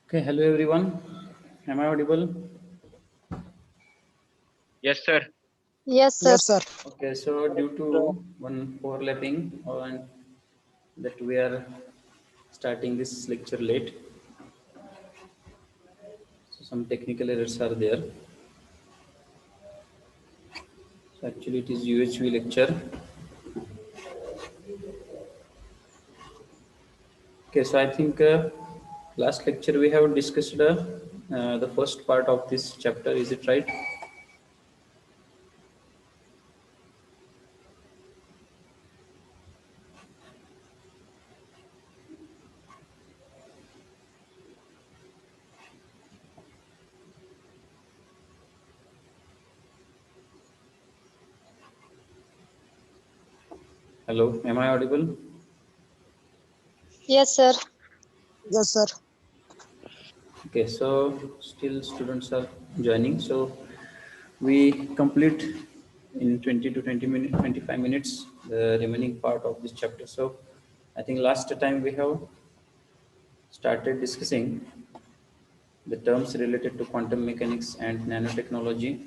Okay, hello everyone. Am I audible? Yes, sir. Yes, sir. Yes, sir. Okay, so due to one overlapping and that we are starting this lecture late, so some technical errors are there. So actually it is UHV lecture. Okay, so I think last lecture we have discussed the first part of this chapter. Is it right? Hello, am I audible? Yes, sir. Yes, sir. Okay, so still students are joining. So we complete in 20 to 20 minutes, 25 minutes the remaining part of this chapter. So I think last time we have started discussing the terms related to quantum mechanics and nanotechnology.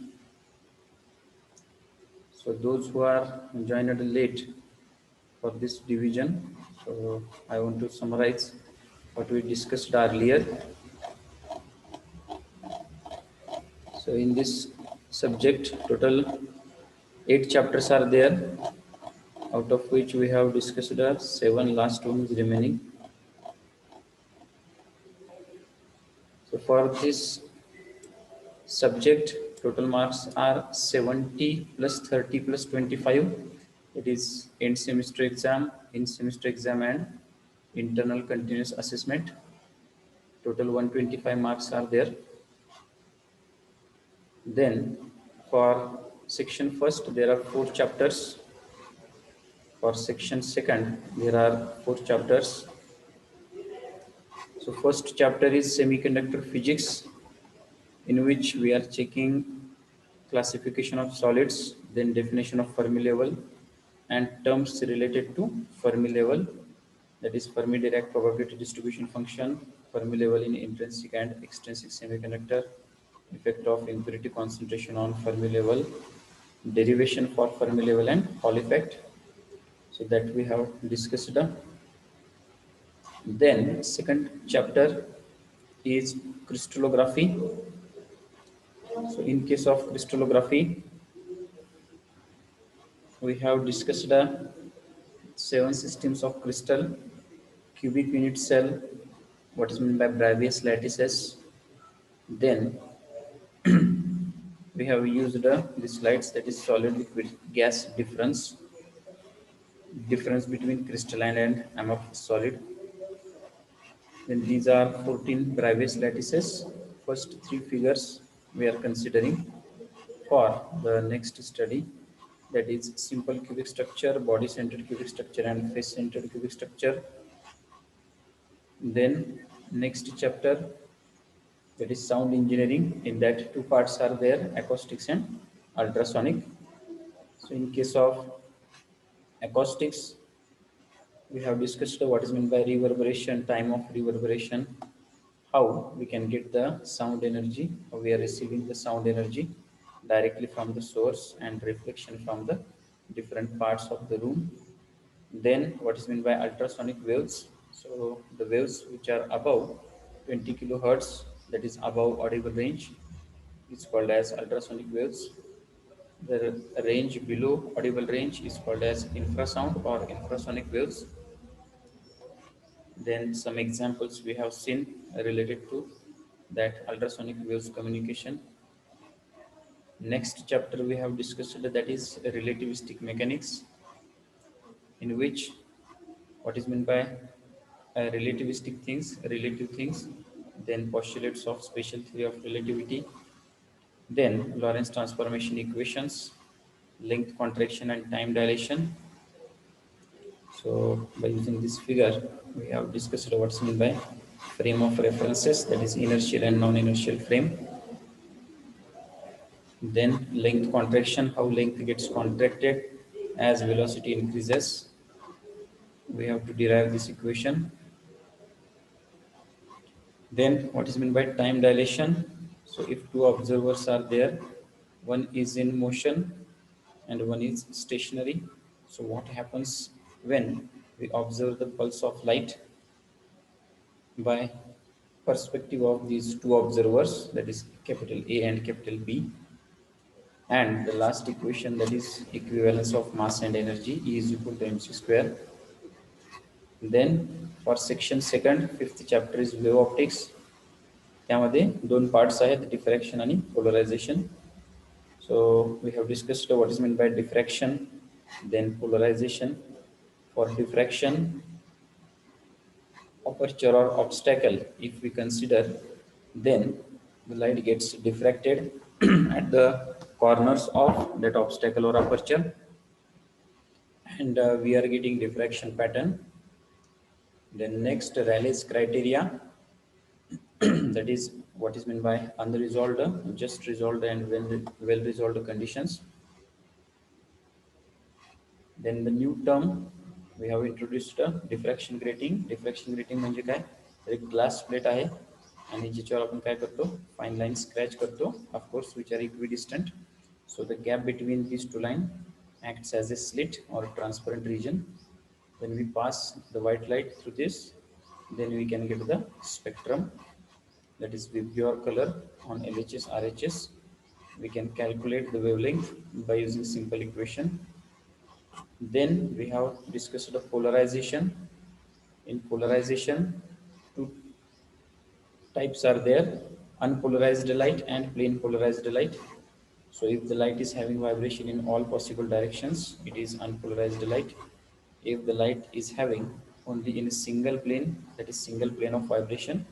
So those who are joined late for this division, so I want to summarize what we discussed earlier. So in this subject, total 8 chapters are there, out of which we have discussed 7. Last one is remaining. So for this subject, total marks are 70 plus 30 plus 25. It is end semester exam, in semester exam and internal continuous assessment. Total 125 marks are there. Then for section first, there are 4 chapters. For section second, there are 4 chapters. So first chapter is semiconductor physics, in which we are checking classification of solids, then definition of Fermi level and terms related to Fermi level, that is Fermi-Dirac probability distribution function, Fermi level in intrinsic and extrinsic semiconductor, effect of impurity concentration on Fermi level, derivation for Fermi level and Hall effect. So that we have discussed. Then second chapter is crystallography. So in case of crystallography, we have discussed 7 systems of crystal, cubic unit cell, what is meant by Bravais lattices. Then we have used the slides, that is solid liquid gas difference between crystalline and amorphous solid. Then these are 14 Bravais lattices. First 3 figures we are considering for the next study, that is simple cubic structure, body centered cubic structure and face centered cubic structure. Then next chapter, that is sound engineering. In that 2 parts are there, acoustics and ultrasonic. So in case of acoustics, we have discussed what is meant by reverberation, time of reverberation, how we can get the sound energy, how we are receiving the sound energy directly from the source and reflection from the different parts of the room. Then what is meant by ultrasonic waves. So the waves which are above 20 kilohertz, that is above audible range, is called as ultrasonic waves. The range below audible range is called as infrasound or infrasonic waves. Then some examples we have seen related to that ultrasonic waves communication. Next chapter we have discussed, that is relativistic mechanics, in which what is meant by relativistic things, relative things, then postulates of special theory of relativity, then Lorentz transformation equations, length contraction and time dilation. So by using this figure, we have discussed what's meant by frame of references, that is inertial and non-inertial frame. Then length contraction, how length gets contracted as velocity increases. We have to derive this equation. Then what is meant by time dilation? So if two observers are there, one is in motion and one is stationary. So what happens when we observe the pulse of light by perspective of these two observers, that is capital A and capital B, and the last equation, that is equivalence of mass and energy, E is equal to mc square. Then for section second, fifth chapter is wave optics. त्यामध्ये दोन parts आहेत, diffraction आणि polarisation. So we have discussed what is meant by diffraction, then polarization. For diffraction, aperture or obstacle, if we consider, then the light gets diffracted at the corners of that obstacle or aperture, and we are getting diffraction pattern. Then next, Rayleigh's criteria, that is what is meant by unresolved, just resolved, and well resolved conditions. Then the new term we have introduced, diffraction grating. Diffraction grating म्हणजे काय, तर एक glass plate आहे आणि ज्याच्यावर आपण काय करतो, फाईन लाईन स्क्रॅच करतो, of course which are equidistant. So the gap between these two lines acts as a slit or transparent region. When we pass the white light through this, then we can get the spectrum, that is with pure color on LHS, RHS. We can calculate the wavelength by using simple equation. Then we have discussed the polarization. In polarization, two types are there, unpolarized light and plane polarized light. So if the light is having vibration in all possible directions, it is unpolarized light. If the light is having only in a single plane, that is single plane of vibration,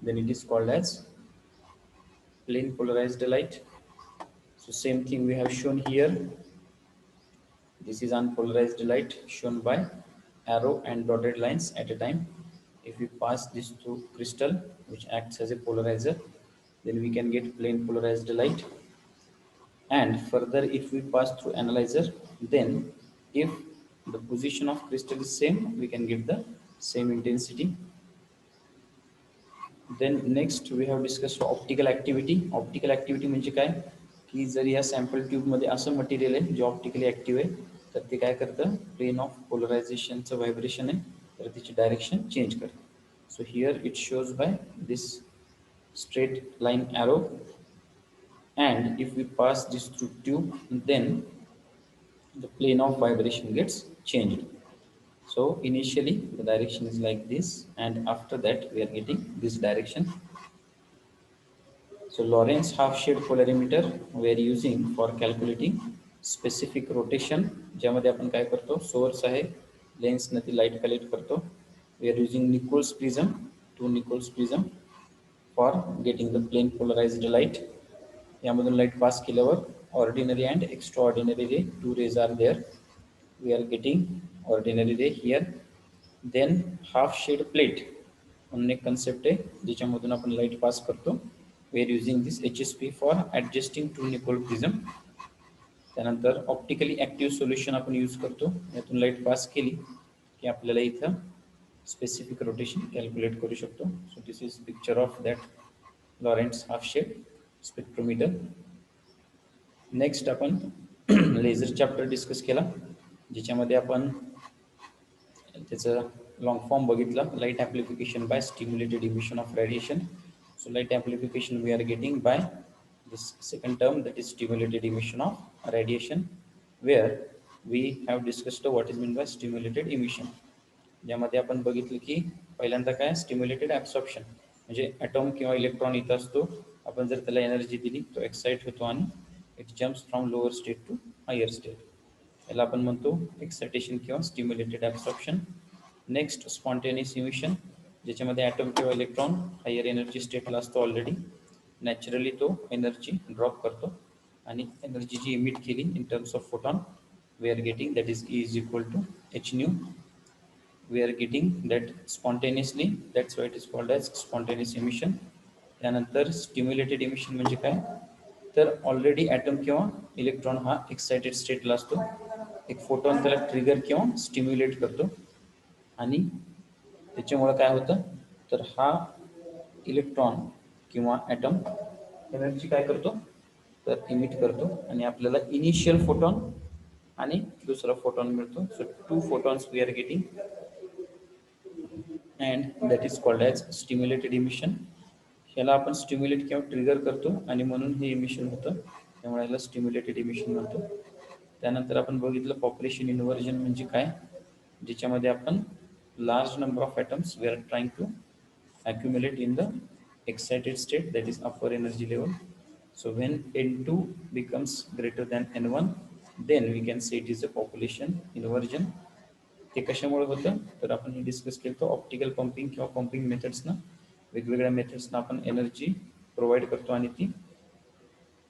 then it is called as plane polarized light. So same thing we have shown here. This is unpolarized light shown by arrow and dotted lines at a time. If we pass this through crystal, which acts as a polarizer, then we can get plane polarized light. And further, if we pass through analyzer, then if the position of crystal is same, we can get the same intensity. Then next we have discussed optical activity. Optical activity म्हणजे काय, की जर या sample tube मध्ये असं material आहे जे optically active आहे, तर ते काय करतं, प्लेन ऑफ पोलरायझेशनचं व्हायब्रेशन आहे, तर त्याची डायरेक्शन चेंज करतं. So here it shows by this straight line arrow, and if we pass this through tube, then the plane of vibration gets changed. So initially the direction is like this, and after that we are getting this direction. So Lorentz half-shade polarimeter we are using for calculating specific rotation, ज्यामध्ये आपण काय करतो, source आहे, lens ने ती light collect करतो. We are using Nichols prism, two Nichols prism for getting the plane polarized light. यामधून light pass केल्यावर ordinary and extraordinary ray, two rays are there. We are getting ordinary ray here. Then half shade plate म्हणून एक concept आहे ज्याच्यामधून आपण light pass करतो. We are using this HSP for adjusting to Nichols prism. त्यानंतर optically active solution आपण use करतो, यातून light पास केली की आपल्याला इथं स्पेसिफिक रोटेशन कॅल्क्युलेट करू शकतो. So this is picture of that Laurent's half shade spectrometer. Next आपण लेझर चॅप्टर डिस्कस केला, ज्याच्यामध्ये आपण त्याचं लॉंग फॉर्म बघितला, light amplification by stimulated emission of radiation. So light amplification we are getting by this second term, that is stimulated emission of radiation, where we have discussed what is meant by stimulated emission. ज्यामध्ये आपण बघितलं की पहिल्यांदा काय, stimulated absorption म्हणजे atom किंवा electron इथं असतो, आपण जर त्याला एनर्जी दिली तो एक्साइट होतो आणि it jumps from lower state to higher state, याला आपण म्हणतो एक्साइटेशन किंवा stimulated absorption. Next spontaneous emission, ज्याच्यामध्ये ॲटम किंवा इलेक्ट्रॉन हायर एनर्जी स्टेटला असतो ऑलरेडी, नॅचरली तो एनर्जी ड्रॉप करतो आणि एनर्जी जी इमिट केली in terms of photon we are getting, that is E is equal to h nu. We are getting that spontaneously, that's why it is called as spontaneous emission. त्यानंतर stimulated emission म्हणजे काय, तर already atom किंवा electron हा excited स्टेटला असतो, एक photon त्याला trigger किंवा स्टिम्युलेट करतो आणि त्याच्यामुळे काय होतं, तर हा इलेक्ट्रॉन किंवा ॲटम एनर्जी काय करतो तर इमिट करतो आणि आपल्याला इनिशियल फोटॉन आणि दुसरा फोटॉन मिळतो. So 2 photons we are getting and that is called as stimulated emission. ह्याला आपण स्टिम्युलेट किंवा ट्रिगर करतो आणि म्हणून हे इमिशन होतं, त्यामुळे ह्याला स्टिम्युलेटेड इमिशन म्हणतो. त्यानंतर आपण बघितलं पॉप्युलेशन इन्व्हर्जन म्हणजे काय, ज्याच्यामध्ये आपण large number of atoms we are trying to accumulate in the excited state, that is upper energy level. So when N2 becomes greater than N1, then we can say it is a population inversion. ते कशामुळे होतं तर आपण हे discuss केलं होतं optical pumping किंवा pumping मेथड्सनं वेगवेगळ्या मेथड्सनं आपण एनर्जी प्रोव्हाइड करतो आणि ती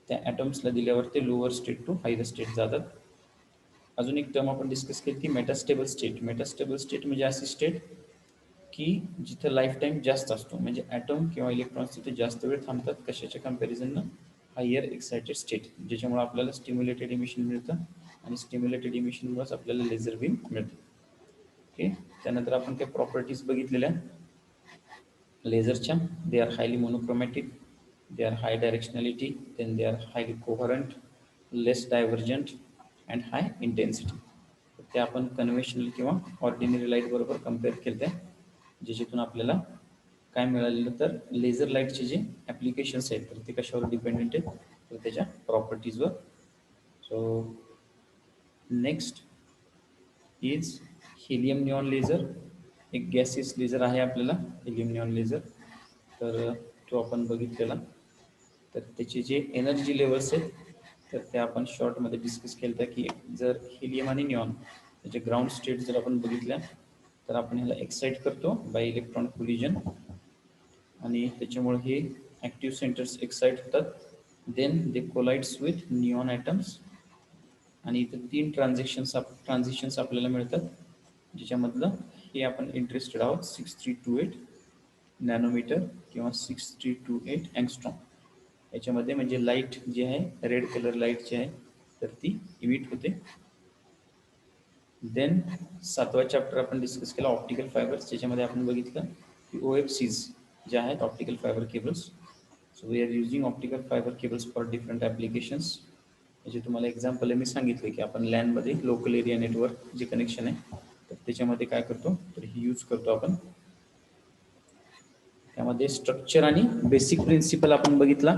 त्या ॲटम्सला दिल्यावर ते lower state to higher state जातात. अजून एक टर्म आपण डिस्कस केली ती मेटास्टेबल स्टेट. मेटास्टेबल स्टेट म्हणजे अशी स्टेट की जिथं लाईफ टाईम जास्त असतो, म्हणजे ॲटम किंवा इलेक्ट्रॉन्स तिथे जास्त वेळ थांबतात कशाच्या कम्पॅरिझननं हायर एक्सायटेड स्टेट, ज्याच्यामुळे आपल्याला स्टिम्युलेटेड इमिशन मिळतं आणि स्टिम्युलेटेड इमिशनमुळेच आपल्याला लेझर बीम मिळतं. ओके, त्यानंतर आपण काही प्रॉपर्टीज बघितलेल्या लेझरच्या. They are highly monochromatic, they are high directionality, then they are highly coherent, less divergent and high intensity. ते आपण कन्व्हेन्शनल किंवा ऑर्डिनरी लाईट बरोबर कम्पेअर केलं आहे, ज्याच्यातून आपल्याला काय मिळालेलं तर लेझर लाईटचे जे ॲप्लिकेशन्स आहेत तर ते कशावर डिपेंडेंट आहेत तर त्याच्या प्रॉपर्टीजवर. So next is helium neon laser. एक गॅसियस लेझर आहे आपल्याला हिलियम निऑन लेझर, तर तो आपण बघितलेला. तर त्याचे जे एनर्जी लेवल्स आहेत तर ते आपण शॉर्टमध्ये डिस्कस केलं होतं की जर हिलियम आणि निऑन त्याचे ग्राउंड स्टेट जर आपण बघितल्या तर आपण ह्याला एक्साइट करतो बाय इलेक्ट्रॉन कोलिजन आणि त्याच्यामुळे हे ॲक्टिव्ह सेंटर्स एक्साइट होतात. Then they collides with neon atoms आणि इथं 3 ट्रान्झिशन्स आपल्याला मिळतात, ज्याच्यामधलं हे आपण इंटरेस्टेड आहोत 6328 नॅनोमीटर किंवा 6328 अँगस्ट्रॉम. याच्यामध्ये म्हणजे लाईट जी आहे रेड कलर लाईट जी आहे तर ती इमिट होते. देन 7वा चॅप्टर आपण डिस्कस केला ऑप्टिकल फायबर्स, ज्याच्यामध्ये आपण बघितलं की OFCs जे आहेत optical fibre cables. So we are using optical fibre cables for different applications. म्हणजे तुम्हाला एक्झाम्पल मी सांगितलं की आपण लॅनमध्ये लोकल एरिया नेटवर्क जे कनेक्शन आहे तर त्याच्यामध्ये काय करतो तर ही यूज करतो आपण. त्यामध्ये स्ट्रक्चर आणि बेसिक प्रिन्सिपल आपण बघितला.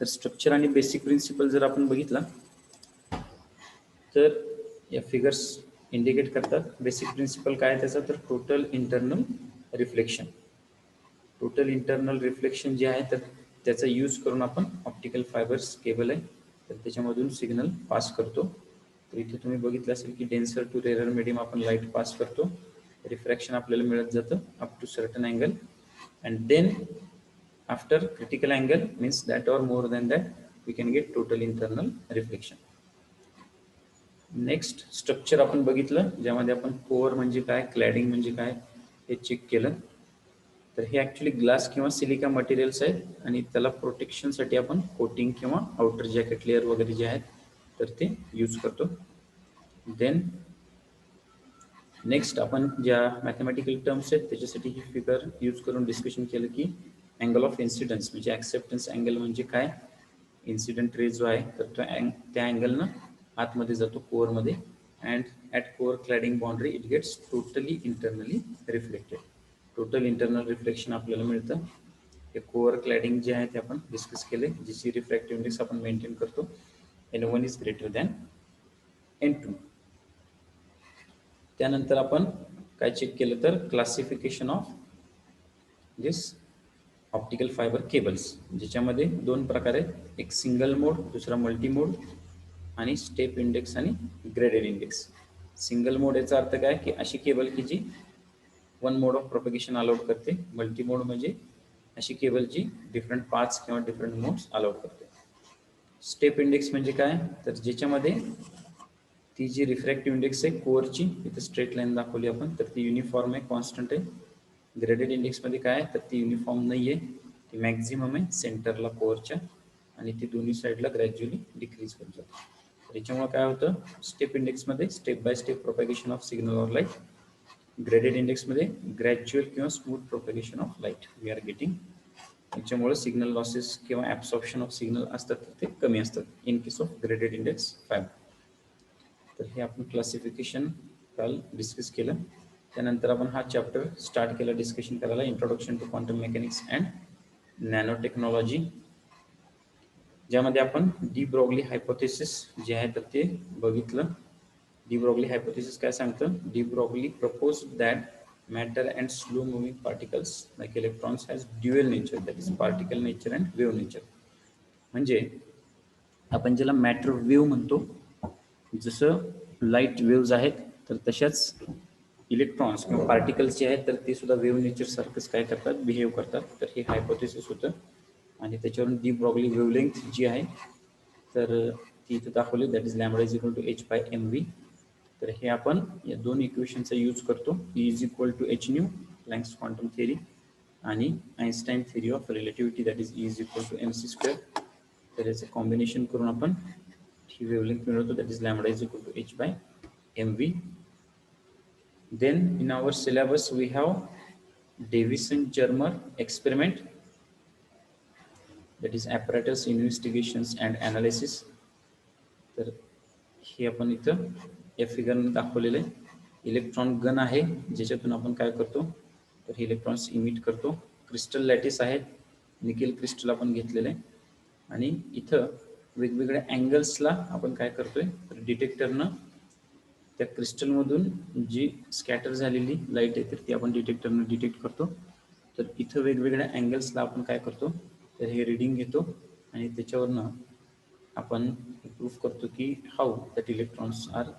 तर स्ट्रक्चर आणि बेसिक प्रिन्सिपल जर आपण बघितला तर या फिगर्स इंडिकेट करतात. बेसिक प्रिन्सिपल काय त्याचा तर total internal reflection. Total internal reflection जे आहे तर त्याचा यूज करून आपण ऑप्टिकल फायबर्स केबल आहे तर त्याच्यामधून सिग्नल पास करतो. तर इथे तुम्ही बघितलं असेल की डेन्सर टू रेअर मीडियम आपण लाईट पास करतो, रिफ्रॅक्शन आपल्याला मिळत जातं up to certain angle and then after critical angle means that or more than that we can get total internal reflection. Next structure आपण बघितलं, ज्यामध्ये आपण कोअर म्हणजे काय क्लॅडिंग म्हणजे काय हे चेक केलं. तर हे ॲक्च्युली ग्लास किंवा सिलिका मटेरियल्स आहेत आणि त्याला प्रोटेक्शनसाठी आपण कोटिंग किंवा आउटर जॅकेट लेअर वगैरे जे आहेत तर ते यूज करतो. देन नेक्स्ट आपण ज्या मॅथमॅटिकल टर्म्स आहेत त्याच्यासाठी ही फिगर यूज करून डिस्कशन केलं की अँगल ऑफ इन्सिडन्स म्हणजे ॲक्सेप्टन्स अँगल म्हणजे काय, इन्सिडेंट रे जो आहे तर त्या अँगलनं आतमध्ये जातो कोअरमध्ये and at core cladding boundary it gets totally internally reflected. Total internal reflection आपल्याला मिळतं. हे कोअर क्लॅडिंग जे आहे ते आपण डिस्कस केले, ज्याची रिफ्रॅक्टिव्ह इंडेक्स आपण मेंटेन करतो N1 is greater than N2. त्यानंतर आपण काय चेक केलं तर classification of this optical fibre cables, ज्याच्यामध्ये 2 प्रकार आहेत, एक सिंगल मोड दुसरा मल्टी मोड आणि स्टेप इंडेक्स आणि ग्रेडेड इंडेक्स. सिंगल मोड याचा अर्थ काय की अशी केबल की जी 1 मोड ऑफ प्रोपगेशन अलाउड करते. मल्टी मोड म्हणजे अशी केबल जी डिफरंट पाथ्स किंवा डिफरंट मोड्स अलाउड करते. स्टेप इंडेक्स म्हणजे काय तर ज्याच्यामध्ये ती जी रिफ्रॅक्टिव्ह इंडेक्स आहे कोअरची इथं स्ट्रेट लाईन दाखवली आपण तर ती युनिफॉर्म आहे कॉन्स्टंट आहे. ग्रेडेड इंडेक्समध्ये काय तर ती युनिफॉर्म नाही आहे, ती मॅक्झिमम आहे सेंटरला कोअरच्या आणि ती दोन्ही साईडला ग्रॅज्युअली डिक्रीज होत जाते. त्याच्यामुळे काय होतं स्टेप इंडेक्समध्ये step by step propagation of signal or light, graded इंडेक्समध्ये ग्रॅज्युअल किंवा smooth propagation of light we are getting. याच्यामुळे सिग्नल लॉसेस किंवा ॲब्सॉर्प्शन ऑफ सिग्नल असतात ते कमी असतात in case of graded index fibre. तर हे आपण क्लासिफिकेशन काल डिस्कस केलं. त्यानंतर आपण हा चॅप्टर स्टार्ट केला डिस्कशन करायला, introduction to quantum mechanics and nanotechnology, ज्यामध्ये आपण डी ब्रॉग्ली हायपोथेसिस जे आहे तर ते बघितलं. डी ब्रॉग्ली हायपोथेसिस काय सांगतं? De Broglie propose that matter and slow moving particles like electrons has dual nature, that is particle nature and wave nature. म्हणजे आपण ज्याला मॅटर वेव्ह म्हणतो, जसं लाईट वेव्ज आहेत तर तशाच इलेक्ट्रॉन्स किंवा पार्टिकल्स जे आहेत तर ते सुद्धा वेव्ह नेचर सारखंच काय करतात, बिहेव करतात. तर हे हायपोथेसिस होतं आणि त्याच्यावरून डी ब्रॉग्ली वेव्हलेंथ जी आहे तर ती इथं दाखवली, that is lambda is equal to h/mv. तर हे आपण या दोन इक्वेशनचा यूज करतो, E is equal to h nu Planck's quantum theory आणि Einstein theory of relativity, that is E is equal to mc². तर याचं कॉम्बिनेशन करून आपण ही वेव्हलेंथ मिळवतो, that is lambda is equal to h/mv. Then in our syllabus we have Davison-Germer experiment, that is apparatus investigations and analysis. तर हे आपण इथं या फिगरने दाखवलेलं आहे. इलेक्ट्रॉन गन आहे ज्याच्यातून आपण काय करतो तर हे इलेक्ट्रॉन्स इमिट करतो. क्रिस्टल लॅटिस आहे, निकेल क्रिस्टल आपण घेतलेलं आहे आणि इथं वेगवेगळ्या अँगल्सला आपण काय करतोय तर डिटेक्टरनं त्या क्रिस्टलमधून जी स्कॅटर झालेली लाईट आहे तर ती आपण डिटेक्टरनं डिटेक्ट करतो. तर इथं वेगवेगळ्या अँगल्सला आपण काय करतो तर हे रिडिंग घेतो आणि त्याच्यावरनं आपण प्रूफ करतो की how that electrons are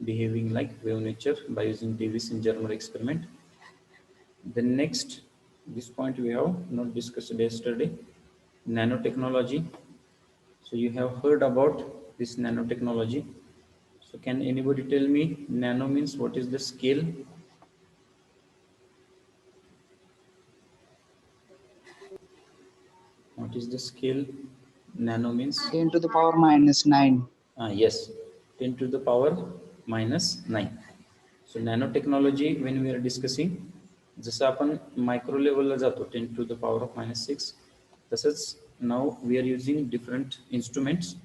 behaving like wave nature by using Davison-Germer experiment. Then next, this point we have not discussed yesterday, nanotechnology. So you have heard about this nanotechnology. So can anybody tell me nano means what is the scale? What is the scale nano means? 10 to the power minus 9. Yes, 10 to the power minus 9. So nanotechnology when we are discussing, जसं आपण micro लेवलला जातो 10 to the power of minus 6, तसंच now we are using different instruments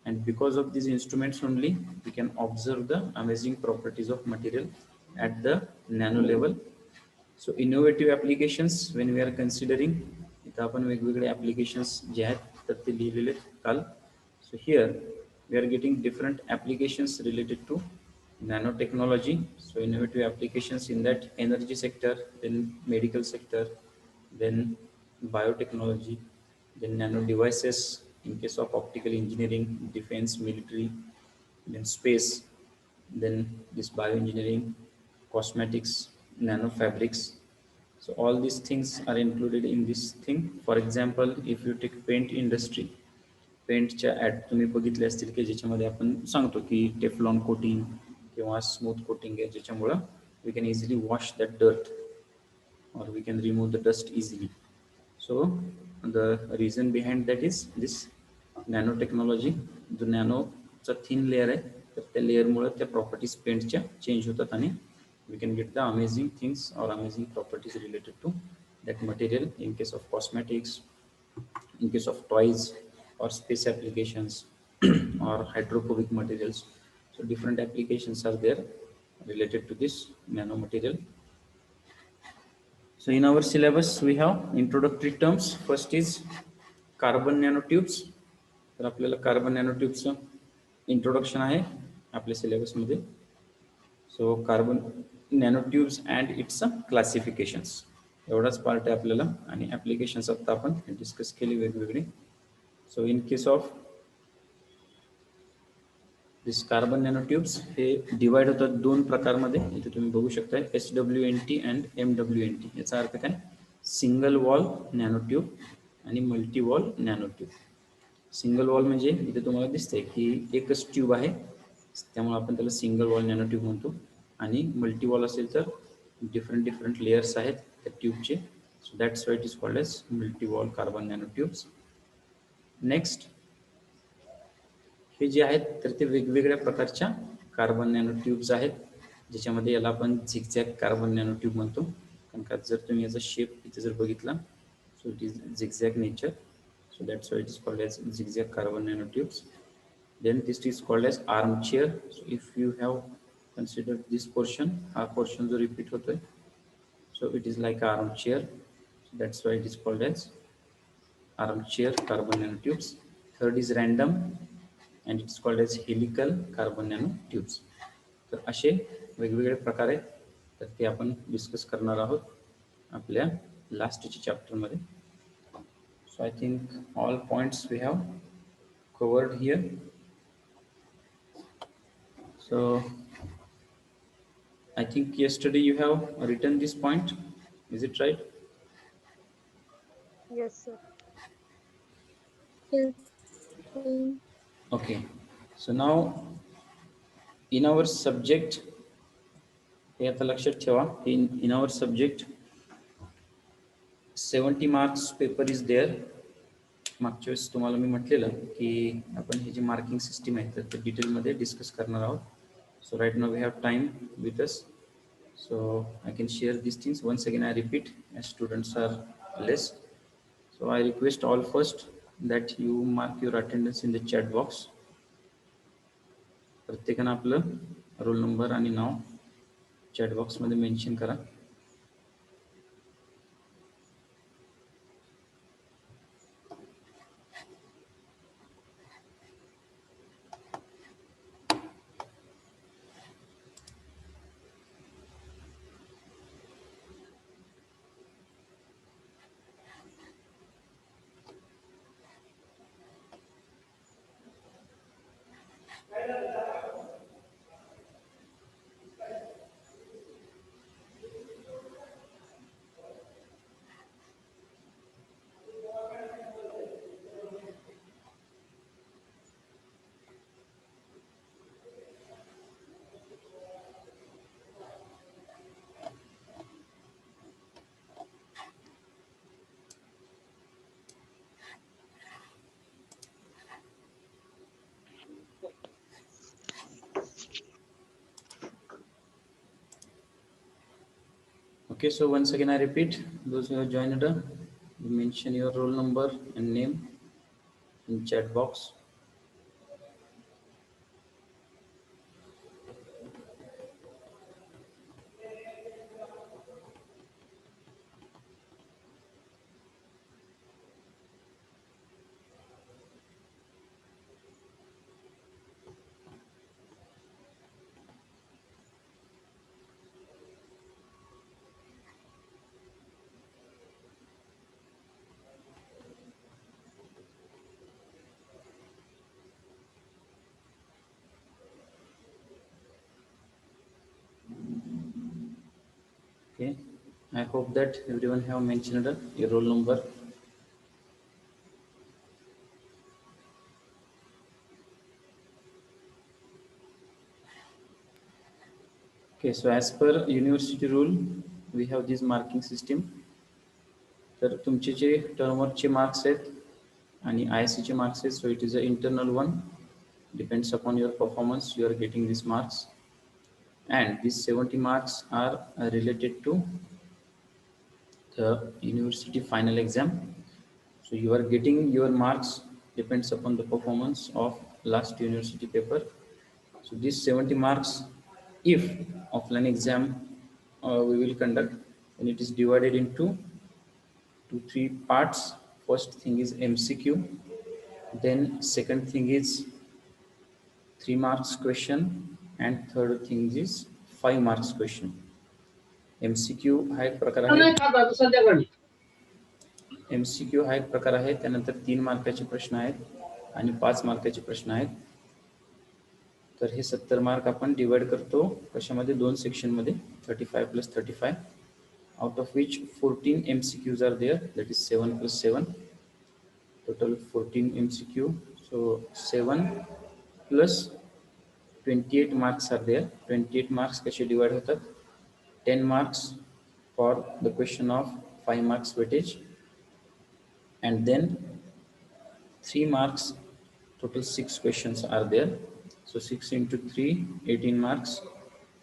and because of these instruments only we can observe the amazing properties of material at the nano level. So innovative applications when we are considering, इथं आपण वेगवेगळे applications जे आहेत तर ते लिहिलेले काल. So here we are getting different applications related to nanotechnology. So innovative applications in that energy sector, then medical sector, then biotechnology, then nano devices in case of optical engineering, defense, military, then space, then this bioengineering, cosmetics, nano fabrics. So all these things are included in this thing. For example, if you take paint industry, पेंटच्या ad तुम्ही बघितले असतील की ज्याच्यामध्ये आपण सांगतो की Teflon coating किंवा स्मूथ कोटिंग आहे ज्याच्यामुळं we can easily wash that dirt or we can remove the dust easily. So the reason behind that is this nanotechnology. जो नॅनोचा थिन लेअर आहे तर त्या लेअरमुळे त्या प्रॉपर्टीज पेंटच्या चेंज होतात आणि we can get the amazing things or amazing properties related to that material in case of cosmetics, in case of toys or space applications or hydrophobic materials. So different applications are there related to this nanomaterial. So in our syllabus we have introductory terms. First is carbon nanotubes. तर आपल्याला carbon नॅनोट्यूबचं introduction आहे आपल्या सिलेबसमध्ये. So carbon nanotubes and its classifications एवढाच part आहे आपल्याला आणि applications आता आपण डिस्कस केली वेगवेगळी. So in case of this carbon nanotubes हे डिवाइड होतात दोन प्रकारमध्ये. इथे तुम्ही बघू शकता SWNT अँड MWNT. याचा अर्थ काय? सिंगल वॉल नॅनोट्यूब आणि multi wall nanotube. Single wall म्हणजे इथे तुम्हाला दिसतंय की एकच ट्यूब आहे त्यामुळे आपण त्याला सिंगल वॉल नॅनोट्यूब म्हणतो. आणि मल्टी वॉल असेल तर डिफरंट लेयर्स आहेत त्या ट्यूबचे. So that's why it is called as multi wall carbon nanotubes. Next हे जे आहेत तर ते वेगवेगळ्या प्रकारच्या कार्बन नॅनोट्यूब्स आहेत ज्याच्यामध्ये याला आपण झिगझॅग कार्बन नॅनोट्यूब म्हणतो. कारण का जर तुम्ही याचा शेप इथे जर बघितला सो So it is zigzag nature. So that's why it is called as zigzag carbon nanotubes. Then this is called as armchair. So if you have considered this portion, our portion जो repeat होता है, so it is like armchair. So that's why it is called as armchair carbon nanotubes. Third is random, and it's called as helical carbon nanotubes. तर असे वेगवेगळे प्रकार आहेत, तर ते आपण डिस्कस करणार आहोत आपल्या लास्टच्या चॅप्टरमध्ये. So I think all points we have covered here. So I think yesterday you have written this point, is it right? Yes, sir. Yes. Okay, so now in our subject, हे आता लक्षात ठेवा, in our subject 70 marks paper is there. मागच्या वेळेस तुम्हाला मी म्हटलेलं की आपण हे जी marking system आहे तर ते डिटेलमध्ये डिस्कस करणार आहोत. So right now we have time with us, so I can share this things. Once again I repeat, as students are less, so I request all first that you mark your attendance in the chat box. प्रत्येकानं आपलं roll number आणि नाव chat बॉक्समध्ये mention करा. Okay, so once again I repeat, those who have joined, you mention your roll number and name in chat box. Okay, I hope that everyone have mentioned your roll number. Okay, so as per university rule, we have this marking system. तर तुमचे जे टर्मवर्कचे marks आहेत आणि ISC चे marks आहेत, so it is an internal one, depends upon your performance you are getting these marks, and these 70 marks are related to the university final exam. So you are getting your marks depends upon the performance of last university paper. So these 70 marks, if offline exam we will conduct, and it is divided into 2-3 parts. First thing is MCQ, then second thing is 3 marks question, and third thing is 5 marks question. MCQ हा एक प्रकार आहे. MCQ हा एक प्रकार आहे, त्यानंतर 3 मार्काचे प्रश्न आहेत आणि 5 मार्काचे प्रश्न आहेत. तर हे 70 मार्क आपण डिवाइड करतो कशामध्ये, 2 सेक्शन मध्ये, 35 + 35, out of which 14 MCQs are there, that is 7 + 7, total 14 MCQ. So 7 plus 28 marks are there. 28 marks कसे डिवाइड होतात, 10 marks for the question of 5 marks weightage, and then 3 marks, total 6 questions are there. So 6 into 3, 18 marks,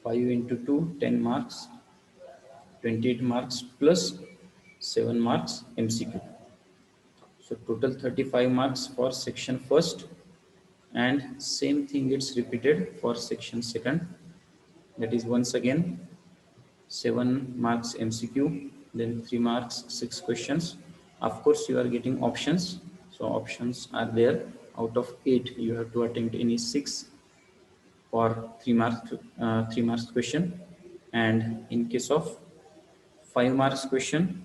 5 into 2, 10 marks, 28 marks plus 7 marks MCQ. So total 35 marks for section first, and same thing gets repeated for section second. That is once again 7 marks MCQ, then 3 marks 6 questions. Of course you are getting options, so options are there. Out of 8 you have to attempt any 6 for 3 marks question, and in case of 5 marks question,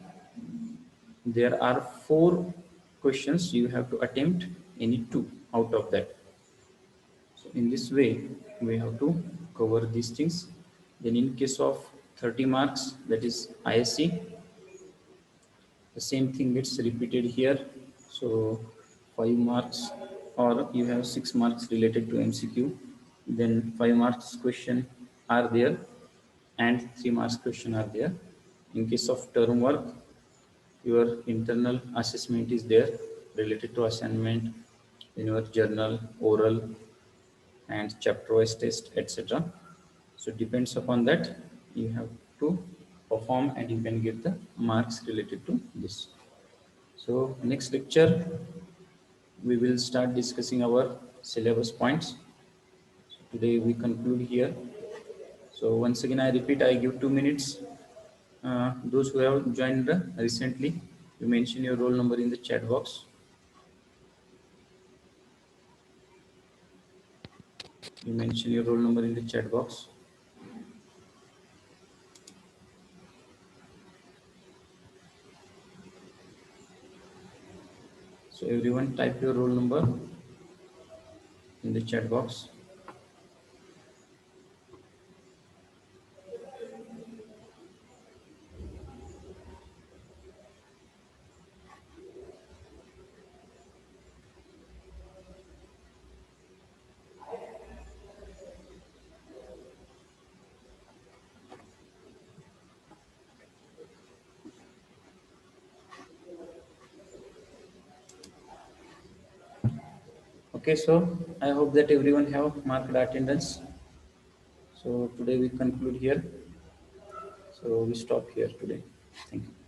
there are 4 questions you have to attempt any 2 out of that. So in this way we have to cover these things. Then in case of 30 marks, that is ISC, the same thing gets repeated here. So 5 marks, or you have 6 marks related to MCQ, then 5 marks question are there and 3 marks question are there. In case of term work, your internal assessment is there related to assignment, in your journal, oral, and chapter wise test, etc. So depends upon that, you have to perform and you can get the marks related to this. So next lecture we will start discussing our syllabus points. So today we conclude here. So once again I repeat, I give 2 minutes. Those who have joined recently, you mention your roll number in the chat box. You mention your roll number in the chat box. So everyone type your roll number in the chat box. Okay, so I hope that everyone have marked attendance. So today we conclude here. So we stop here today. Thank you.